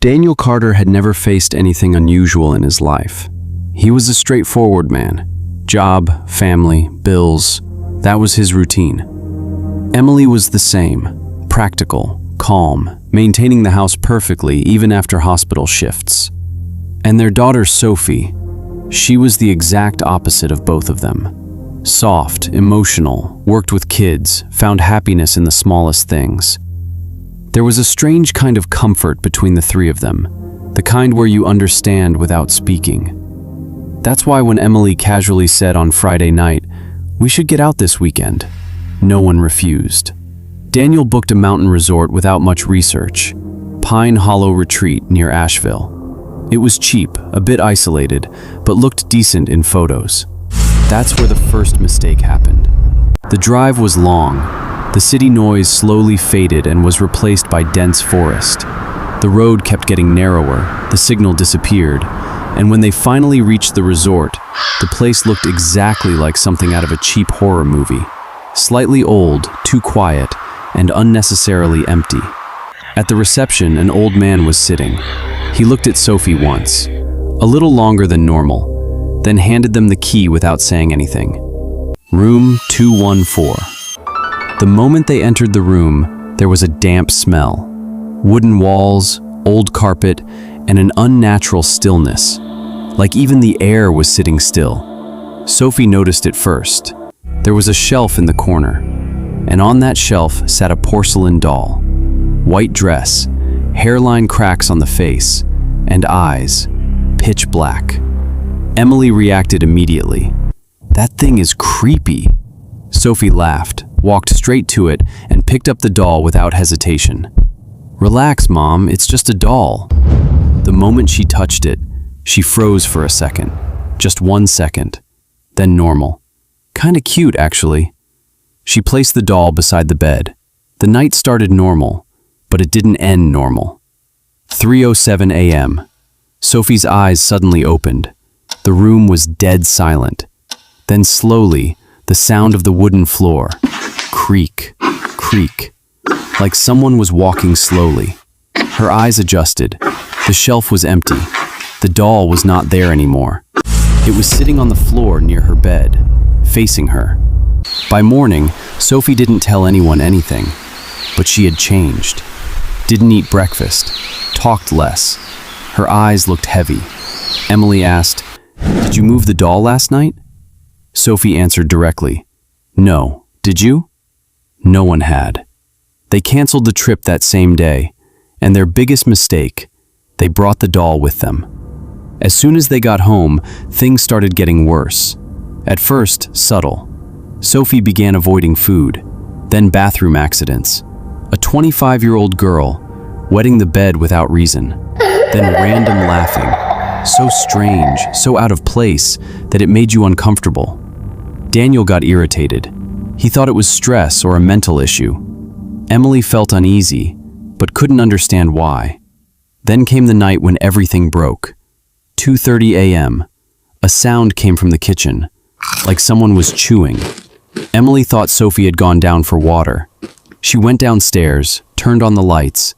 Daniel Carter had never faced anything unusual in his life. He was a straightforward man. Job, family, bills, that was his routine. Emily was the same, practical, calm, maintaining the house perfectly even after hospital shifts. And their daughter Sophie, she was the exact opposite of both of them. Soft, emotional, worked with kids, found happiness in the smallest things. There was a strange kind of comfort between the three of them, the kind where you understand without speaking. That's why when Emily casually said on Friday night, "We should get out this weekend," no one refused. Daniel booked a mountain resort without much research, Pine Hollow Retreat near Asheville. It was cheap, a bit isolated, but looked decent in photos. That's where the first mistake happened. The drive was long. The city noise slowly faded and was replaced by dense forest. The road kept getting narrower, the signal disappeared, and when they finally reached the resort, the place looked exactly like something out of a cheap horror movie. Slightly old, too quiet, and unnecessarily empty. At the reception, an old man was sitting. He looked at Sophie once, a little longer than normal, then handed them the key without saying anything. Room 214. The moment they entered the room, there was a damp smell. Wooden walls, old carpet, and an unnatural stillness, like even the air was sitting still. Sophie noticed it first. There was a shelf in the corner, and on that shelf sat a porcelain doll. White dress, hairline cracks on the face, and eyes, pitch black. Emily reacted immediately. "That thing is creepy." Sophie laughed, walked straight to it, and picked up the doll without hesitation. "Relax, Mom, it's just a doll." The moment she touched it, she froze for a second. Just 1 second. Then normal. Kinda cute, actually. She placed the doll beside the bed. The night started normal, but it didn't end normal. 3:07 a.m. Sophie's eyes suddenly opened. The room was dead silent. Then slowly, the sound of the wooden floor. Creak, creak. Like someone was walking slowly. Her eyes adjusted. The shelf was empty. The doll was not there anymore. It was sitting on the floor near her bed, facing her. By morning, Sophie didn't tell anyone anything, but she had changed. Didn't eat breakfast, talked less. Her eyes looked heavy. Emily asked, "Did you move the doll last night?" Sophie answered directly, "No. Did you?" No one had. They canceled the trip that same day, and their biggest mistake, they brought the doll with them. As soon as they got home, things started getting worse. At first, subtle. Sophie began avoiding food, then bathroom accidents. A 25-year-old girl, wetting the bed without reason, then random laughing. So strange, so out of place, that it made you uncomfortable. Daniel got irritated. He thought it was stress or a mental issue. Emily felt uneasy, but couldn't understand why. Then came the night when everything broke. 2:30 a.m. A sound came from the kitchen, like someone was chewing. Emily thought Sophie had gone down for water. She went downstairs, turned on the lights,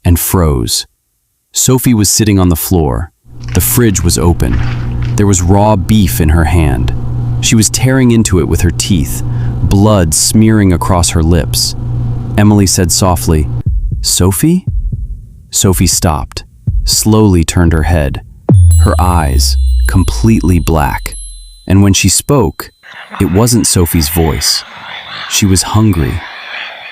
and froze. Sophie was sitting on the floor. The fridge was open. There was raw beef in her hand. She was tearing into it with her teeth, blood smearing across her lips. Emily said softly, "Sophie?" Sophie stopped, slowly turned her head, her eyes completely black. And when she spoke, it wasn't Sophie's voice. She was hungry.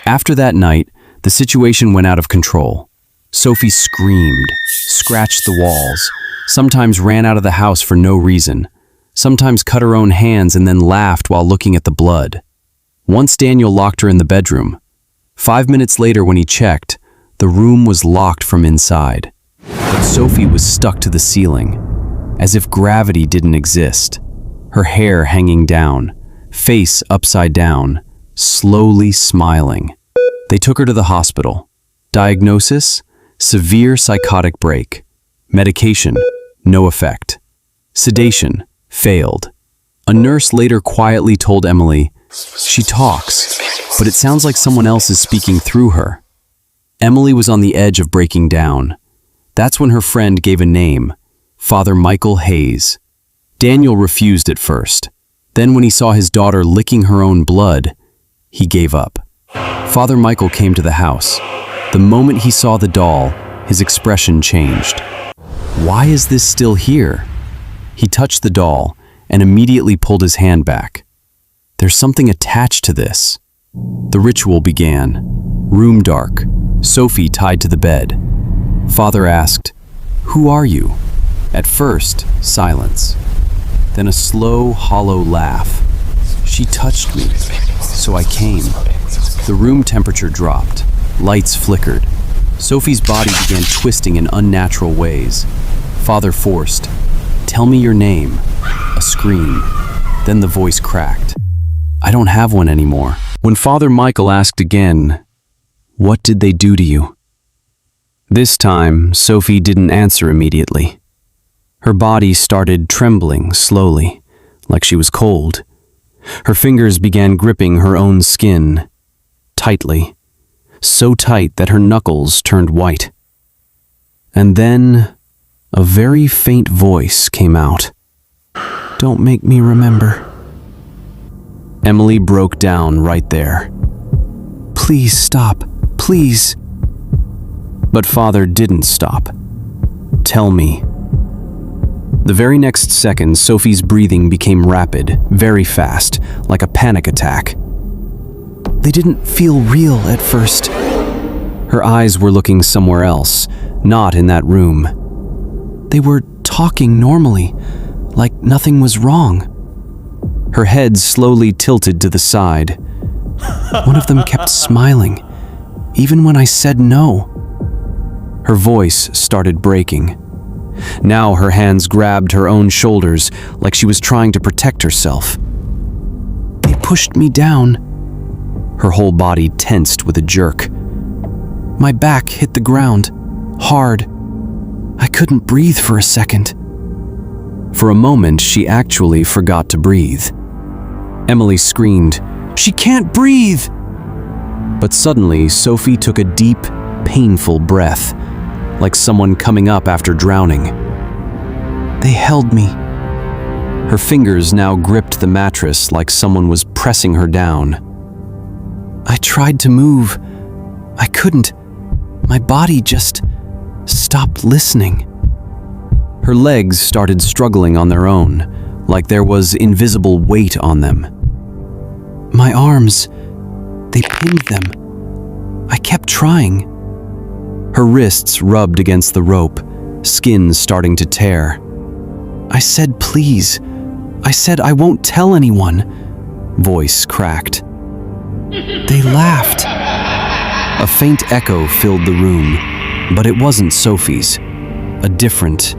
After that night, the situation went out of control. Sophie screamed, scratched the walls, sometimes ran out of the house for no reason, sometimes cut her own hands and then laughed while looking at the blood. Once Daniel locked her in the bedroom. 5 minutes later when he checked, the room was locked from inside. But Sophie was stuck to the ceiling, as if gravity didn't exist. Her hair hanging down, face upside down, slowly smiling. They took her to the hospital. Diagnosis: severe psychotic break. Medication: no effect. Sedation: failed. A nurse later quietly told Emily, "She talks, but it sounds like someone else is speaking through her." Emily was on the edge of breaking down. That's when her friend gave a name, Father Michael Hayes. Daniel refused at first. Then when he saw his daughter licking her own blood, he gave up. Father Michael came to the house. The moment he saw the doll, his expression changed. Why is this still here? He touched the doll and immediately pulled his hand back. There's something attached to this. The ritual began. Room dark, Sophie tied to the bed. Father asked, "Who are you?" At first, silence. Then a slow, hollow laugh. "She touched me, so I came." The room temperature dropped. Lights flickered. Sophie's body began twisting in unnatural ways. Father forced, "Tell me your name." A scream. Then the voice cracked. "I don't have one anymore." When Father Michael asked again, "What did they do to you?" This time, Sophie didn't answer immediately. Her body started trembling slowly, like she was cold. Her fingers began gripping her own skin, tightly, so tight that her knuckles turned white. And then, a very faint voice came out. "Don't make me remember." Emily broke down right there. "Please stop, please." But Father didn't stop. "Tell me." The very next second, Sophie's breathing became rapid, very fast, like a panic attack. "They didn't feel real at first." Her eyes were looking somewhere else, not in that room. "They were talking normally, like nothing was wrong." Her head slowly tilted to the side. "One of them kept smiling, even when I said no." Her voice started breaking. Now her hands grabbed her own shoulders like she was trying to protect herself. "They pushed me down." Her whole body tensed with a jerk. My back hit the ground, hard. I couldn't breathe for a second. For a moment, she actually forgot to breathe. Emily screamed, "She can't breathe!" But suddenly, Sophie took a deep, painful breath, like someone coming up after drowning. They held me. Her fingers now gripped the mattress like someone was pressing her down. I tried to move. I couldn't. My body just stopped listening. Her legs started struggling on their own, like there was invisible weight on them. My arms, they pinned them. I kept trying. Her wrists rubbed against the rope, skin starting to tear. I said, "Please." I said, "I won't tell anyone." Voice cracked. They laughed. A faint echo filled the room, but it wasn't Sophie's. A different,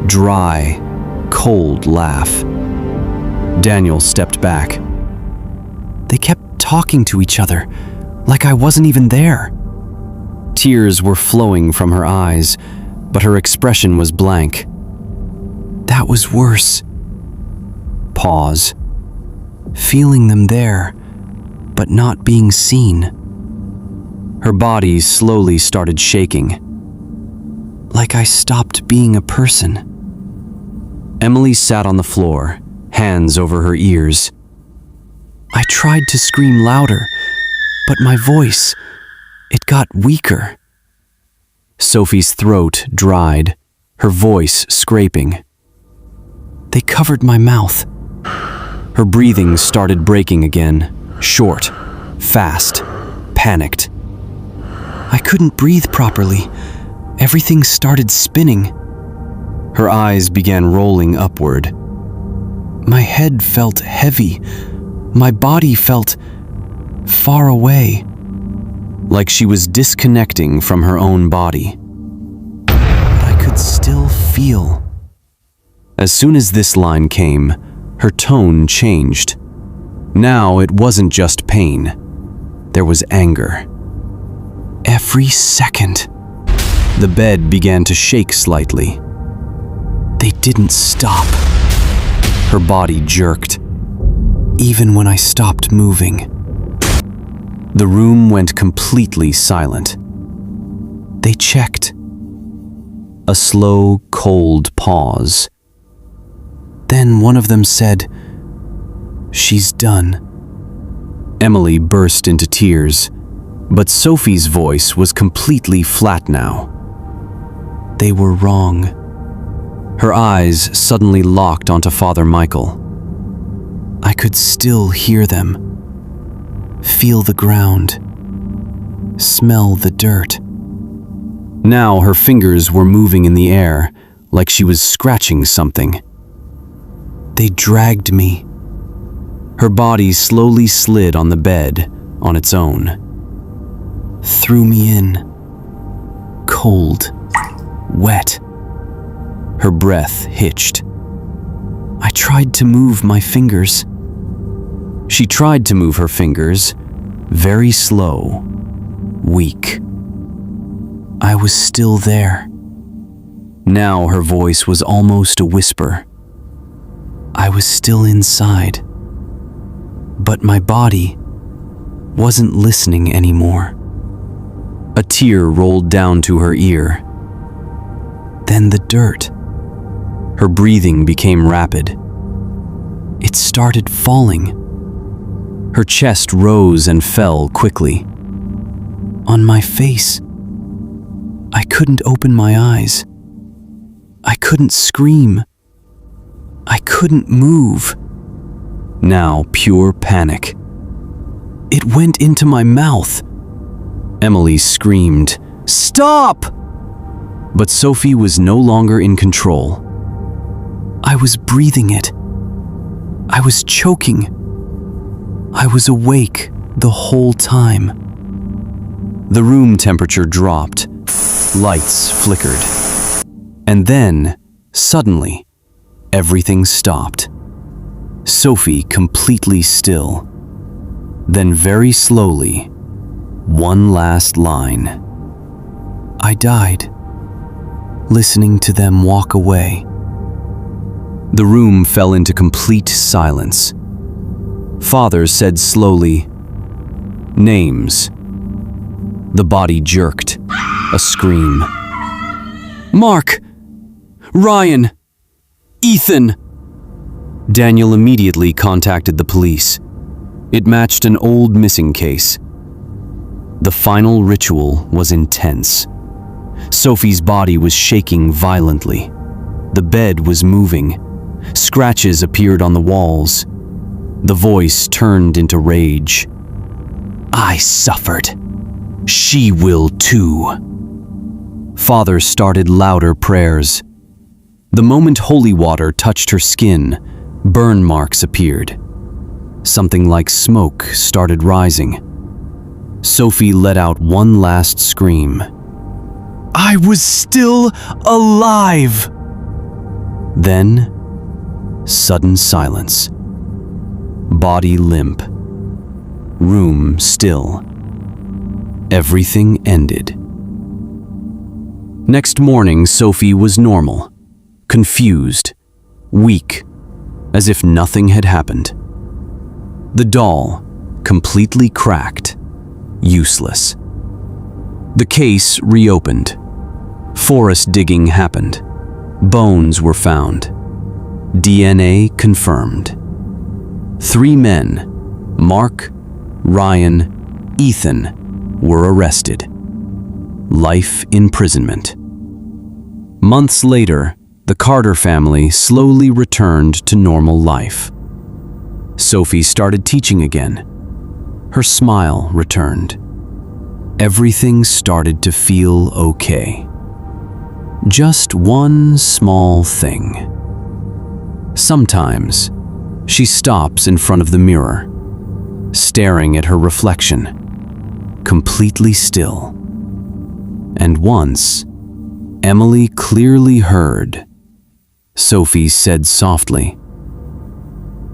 dry, cold laugh. Daniel stepped back. They kept talking to each other, like I wasn't even there. Tears were flowing from her eyes, but her expression was blank. That was worse. Pause. Feeling them there, but not being seen. Her body slowly started shaking. Like I stopped being a person. Emily sat on the floor, hands over her ears. I tried to scream louder, but my voice, it got weaker. Sophie's throat dried, her voice scraping. They covered my mouth. Her breathing started breaking again, short, fast, panicked. I couldn't breathe properly. Everything started spinning. Her eyes began rolling upward. My head felt heavy. My body felt far away, like she was disconnecting from her own body. But I could still feel. As soon as this line came, her tone changed. Now it wasn't just pain. There was anger. Every second, the bed began to shake slightly. They didn't stop. Her body jerked, even when I stopped moving. The room went completely silent. They checked. A slow, cold pause. Then one of them said, "She's done." Emily burst into tears, but Sophie's voice was completely flat now. They were wrong. Her eyes suddenly locked onto Father Michael. I could still hear them, feel the ground, smell the dirt. Now her fingers were moving in the air, like she was scratching something. They dragged me. Her body slowly slid on the bed on its own. Threw me in. Cold, wet. Her breath hitched. I tried to move my fingers. She tried to move her fingers, very slow, weak. I was still there. Now her voice was almost a whisper. I was still inside, but my body wasn't listening anymore. A tear rolled down to her ear. Then the dirt. Her breathing became rapid. It started falling. Her chest rose and fell quickly. On my face. I couldn't open my eyes. I couldn't scream. I couldn't move. Now pure panic. It went into my mouth. Emily screamed, "Stop!" But Sophie was no longer in control. I was breathing it. I was choking. I was awake the whole time. The room temperature dropped. Lights flickered. And then, suddenly, everything stopped. Sophie completely still. Then very slowly, one last line. I died, listening to them walk away. The room fell into complete silence. Father said slowly, "Names." The body jerked. A scream. "Mark! Ryan! Ethan!" Daniel immediately contacted the police. It matched an old missing case. The final ritual was intense. Sophie's body was shaking violently. The bed was moving. Scratches appeared on the walls. The voice turned into rage. I suffered. She will too. Father started louder prayers. The moment holy water touched her skin, burn marks appeared. Something like smoke started rising. Sophie let out one last scream. I was still alive! Then, sudden silence. Body limp. Room still. Everything ended. Next morning, Sophie was normal, confused, weak, as if nothing had happened. The doll, completely cracked, useless. The case reopened. Forest digging happened. Bones were found. DNA confirmed. 3 men, Mark, Ryan, Ethan, were arrested. Life imprisonment. Months later, the Carter family slowly returned to normal life. Sophie started teaching again. Her smile returned. Everything started to feel okay. Just one small thing. Sometimes, she stops in front of the mirror, staring at her reflection, completely still. And once, Emily clearly heard. Sophie said softly,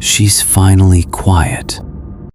"She's finally quiet."